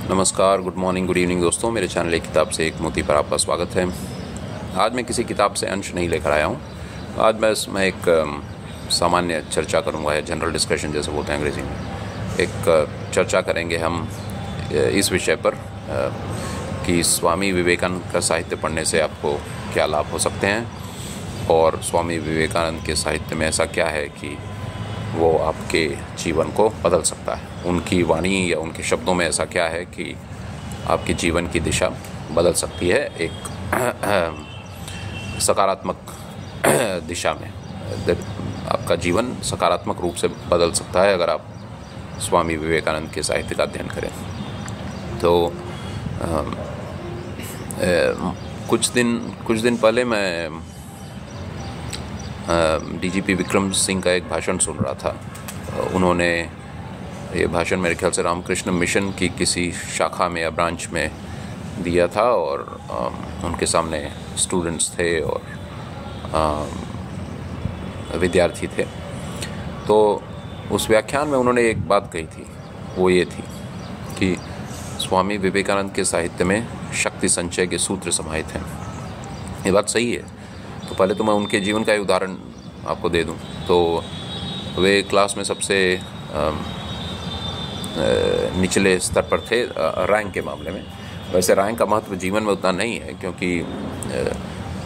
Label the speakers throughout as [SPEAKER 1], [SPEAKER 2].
[SPEAKER 1] नमस्कार, good morning, good evening दोस्तों। मेरे चैनल एक किताब से एक मोती पर आपका स्वागत है। आज मैं किसी किताब से अंश नहीं लेकर आया हूँ। आज मैं एक सामान्य चर्चा करूँगा, जनरल डिस्कशन जैसे बोलते हैं अंग्रेज़ी में। एक चर्चा करेंगे हम इस विषय पर कि स्वामी विवेकानंद का साहित्य पढ़ने से आपको क्या लाभ हो सकते हैं और स्वामी विवेकानंद के साहित्य में ऐसा क्या है कि वो आपके जीवन को बदल सकता है। उनकी वाणी या उनके शब्दों में ऐसा क्या है कि आपके जीवन की दिशा बदल सकती है एक सकारात्मक दिशा में। आपका जीवन सकारात्मक रूप से बदल सकता है अगर आप स्वामी विवेकानंद के साहित्य का अध्ययन करें। तो कुछ दिन पहले मैं डीजीपी विक्रम सिंह का एक भाषण सुन रहा था। उन्होंने ये भाषण मेरे ख्याल से रामकृष्ण मिशन की किसी शाखा में या ब्रांच में दिया था और उनके सामने स्टूडेंट्स थे और विद्यार्थी थे। तो उस व्याख्यान में उन्होंने एक बात कही थी, वो ये थी कि स्वामी विवेकानंद के साहित्य में शक्ति संचय के सूत्र समाहित हैं। ये बात सही है। तो पहले तो मैं उनके जीवन का एक उदाहरण आपको दे दूं। तो वे क्लास में सबसे निचले स्तर पर थे रैंक के मामले में। वैसे रैंक का महत्व जीवन में उतना नहीं है, क्योंकि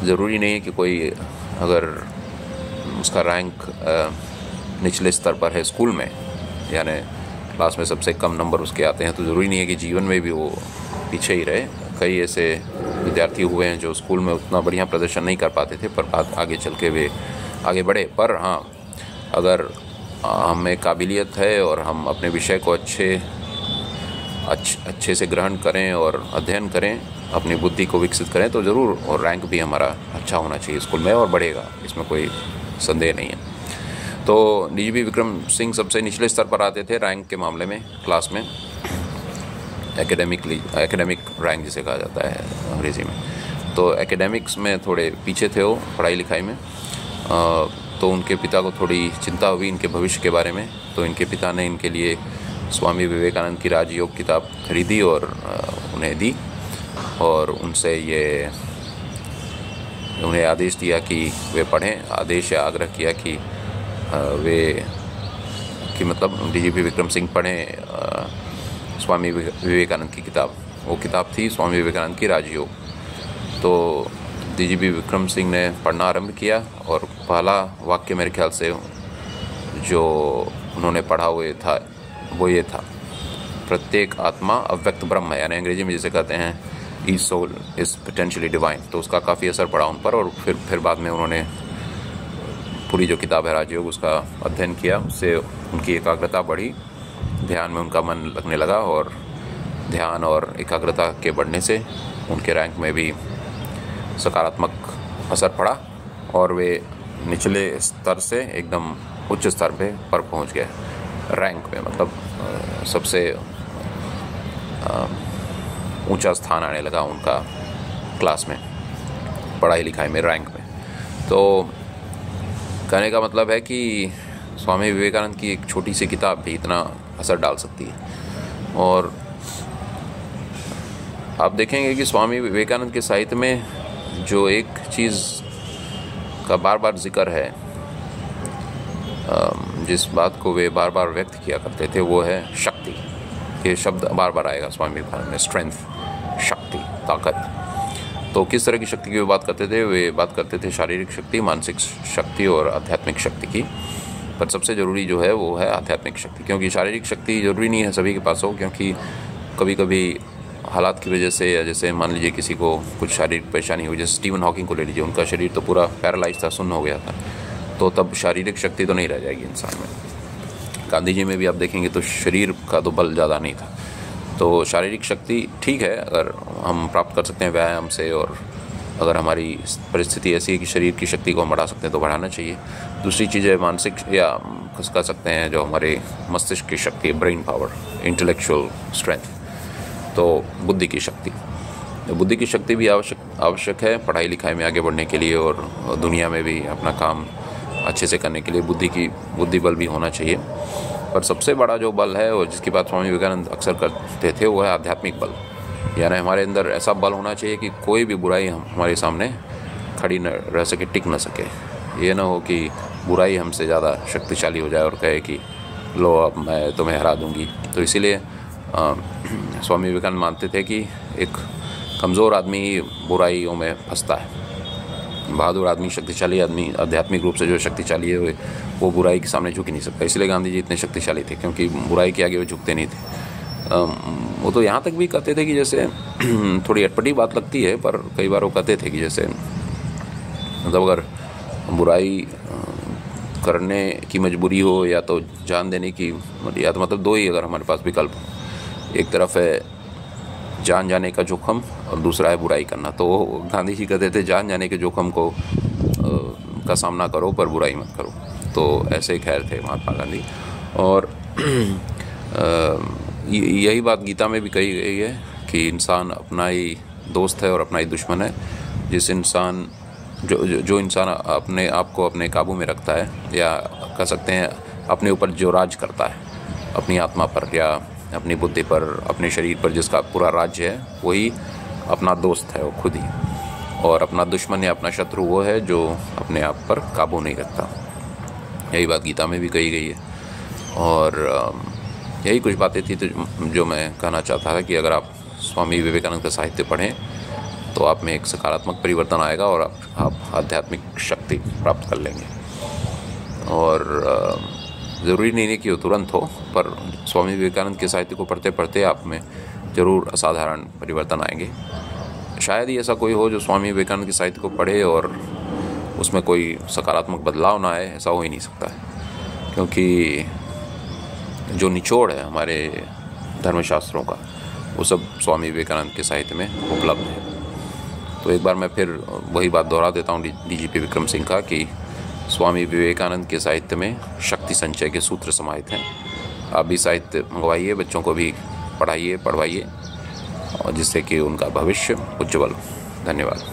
[SPEAKER 1] ज़रूरी नहीं है कि कोई अगर उसका रैंक निचले स्तर पर है स्कूल में, यानी क्लास में सबसे कम नंबर उसके आते हैं, तो ज़रूरी नहीं है कि जीवन में भी वो पीछे ही रहे। कई ऐसे विद्यार्थी हुए हैं जो स्कूल में उतना बढ़िया प्रदर्शन नहीं कर पाते थे, पर आगे चल के वे आगे बढ़े। पर हाँ, अगर हमें काबिलियत है और हम अपने विषय को अच्छे से ग्रहण करें और अध्ययन करें, अपनी बुद्धि को विकसित करें, तो ज़रूर और रैंक भी हमारा अच्छा होना चाहिए स्कूल में और बढ़ेगा, इसमें कोई संदेह नहीं है। तो डीजीपी विक्रम सिंह सबसे निचले स्तर पर आते थे रैंक के मामले में क्लास में, एकेडमिक रैंक जिसे कहा जाता है अंग्रेज़ी में। तो एकेडमिक्स में थोड़े पीछे थे वो पढ़ाई लिखाई में। तो उनके पिता को थोड़ी चिंता हुई इनके भविष्य के बारे में। तो इनके पिता ने इनके लिए स्वामी विवेकानंद की राजयोग किताब खरीदी और उन्हें दी, और उनसे उन्हें आदेश दिया कि वे पढ़ें। आदेश या आग्रह किया कि मतलब डीजीपी विक्रम सिंह पढ़ें स्वामी विवेकानंद की किताब। वो किताब थी स्वामी विवेकानंद की राजयोग। तो डीजीपी विक्रम सिंह ने पढ़ना आरंभ किया और पहला वाक्य मेरे ख्याल से जो उन्होंने पढ़ा वो ये था, प्रत्येक आत्मा अव्यक्त ब्रह्म है, यानी अंग्रेजी में जिसे कहते हैं each soul is potentially divine. तो उसका काफ़ी असर पड़ा उन पर, और फिर बाद में उन्होंने पूरी जो किताब है राजयोग उसका अध्ययन किया। उससे उनकी एकाग्रता बढ़ी, ध्यान में उनका मन लगने लगा, और ध्यान और एकाग्रता के बढ़ने से उनके रैंक में भी सकारात्मक असर पड़ा और वे निचले स्तर से एकदम उच्च स्तर पर पहुंच गए रैंक में। मतलब सबसे ऊंचा स्थान आने लगा उनका क्लास में, पढ़ाई लिखाई में, रैंक में। तो कहने का मतलब है कि स्वामी विवेकानंद की एक छोटी सी किताब भी इतना असर डाल सकती है। और आप देखेंगे कि स्वामी विवेकानंद के साहित्य में जो एक चीज़ का बार बार जिक्र है, जिस बात को वे बार बार व्यक्त किया करते थे, वो है शक्ति। ये शब्द बार बार आएगा स्वामी विवेकानंद में, स्ट्रेंथ, शक्ति, ताकत। तो किस तरह की शक्ति की वे बात करते थे? वे बात करते थे शारीरिक शक्ति, मानसिक शक्ति और आध्यात्मिक शक्ति की। पर सबसे ज़रूरी जो है वो है आध्यात्मिक शक्ति, क्योंकि शारीरिक शक्ति ज़रूरी नहीं है सभी के पास हो, क्योंकि कभी कभी हालात की वजह से, या जैसे मान लीजिए किसी को कुछ शारीरिक परेशानी हुई, जैसे स्टीवन हॉकिंग को ले लीजिए, उनका शरीर तो पूरा पैरालाइज था, सुन्न हो गया था, तो तब शारीरिक शक्ति तो नहीं रह जाएगी इंसान में। गांधी जी में भी आप देखेंगे तो शरीर का तो बल ज़्यादा नहीं था। तो शारीरिक शक्ति ठीक है, अगर हम प्राप्त कर सकते हैं व्यायाम से, और अगर हमारी परिस्थिति ऐसी है कि शरीर की शक्ति को हम बढ़ा सकते हैं तो बढ़ाना चाहिए। दूसरी चीज़ है मानसिक, या कह सकते हैं जो हमारे मस्तिष्क की शक्ति है, ब्रेन पावर, इंटेलेक्चुअल स्ट्रेंथ, तो बुद्धि की शक्ति। तो बुद्धि की शक्ति भी आवश्यक है पढ़ाई लिखाई में आगे बढ़ने के लिए, और दुनिया में भी अपना काम अच्छे से करने के लिए बुद्धि बल भी होना चाहिए। पर सबसे बड़ा जो बल है और जिसकी बात स्वामी विवेकानंद अक्सर करते थे वो है आध्यात्मिक बल। यानी हमारे अंदर ऐसा बल होना चाहिए कि कोई भी बुराई हमारे सामने खड़ी न रह सके, टिक न सके। ये ना हो कि बुराई हमसे ज़्यादा शक्तिशाली हो जाए और कहे कि लो अब मैं तुम्हें हरा दूंगी। तो इसीलिए स्वामी विवेकानंद मानते थे कि एक कमज़ोर आदमी ही बुराइयों में फंसता है, बहादुर आदमी, शक्तिशाली आदमी, आध्यात्मिक रूप से जो शक्तिशाली है वो बुराई के सामने झुक ही नहीं सकता। इसलिए गांधी जी इतने शक्तिशाली थे, क्योंकि बुराई के आगे वो झुकते नहीं थे। वो तो यहाँ तक भी कहते थे कि जैसे थोड़ी अटपटी बात लगती है, पर कई बार वो कहते थे कि जैसे मतलब अगर बुराई करने की मजबूरी हो या तो जान देने की, या तो मतलब दो ही अगर हमारे पास विकल्प हो, एक तरफ है जान जाने का जोखम और दूसरा है बुराई करना। तो गांधी जी कहते थे जान जाने के जोखम को का सामना करो पर बुराई मत करो। तो ऐसे खैर थे महात्मा गांधी। और यही बात गीता में भी कही गई है कि इंसान अपना ही दोस्त है और अपना ही दुश्मन है। जिस इंसान जो इंसान अपने आप को अपने काबू में रखता है, या कह सकते हैं अपने ऊपर जो राज करता है, अपनी आत्मा पर या अपनी बुद्धि पर, अपने शरीर पर जिसका पूरा राज्य है, वही अपना दोस्त है, वो खुद ही। और अपना दुश्मन या अपना शत्रु वो है जो अपने आप पर काबू नहीं रखता। यही बात गीता में भी कही गई है। और यही कुछ बातें थी तो जो मैं कहना चाहता था कि अगर आप स्वामी विवेकानंद का साहित्य पढ़ें तो आप में एक सकारात्मक परिवर्तन आएगा और आप आध्यात्मिक शक्ति प्राप्त कर लेंगे। और ज़रूरी नहीं है कि वो तुरंत हो, पर स्वामी विवेकानंद के साहित्य को पढ़ते पढ़ते आप में ज़रूर असाधारण परिवर्तन आएंगे। शायद ही ऐसा कोई हो जो स्वामी विवेकानंद के साहित्य को पढ़े और उसमें कोई सकारात्मक बदलाव ना आए, ऐसा हो ही नहीं सकता है। क्योंकि जो निचोड़ है हमारे धर्मशास्त्रों का, वो सब स्वामी विवेकानंद के साहित्य में उपलब्ध है। तो एक बार मैं फिर वही बात दोहरा देता हूँ डीजीपी विक्रम सिंह का कि स्वामी विवेकानंद के साहित्य में शक्ति संचय के सूत्र समाहित हैं। आप भी साहित्य मंगवाइए, बच्चों को भी पढ़ाइए, पढ़वाइए, और जिससे कि उनका भविष्य उज्ज्वल हो। धन्यवाद।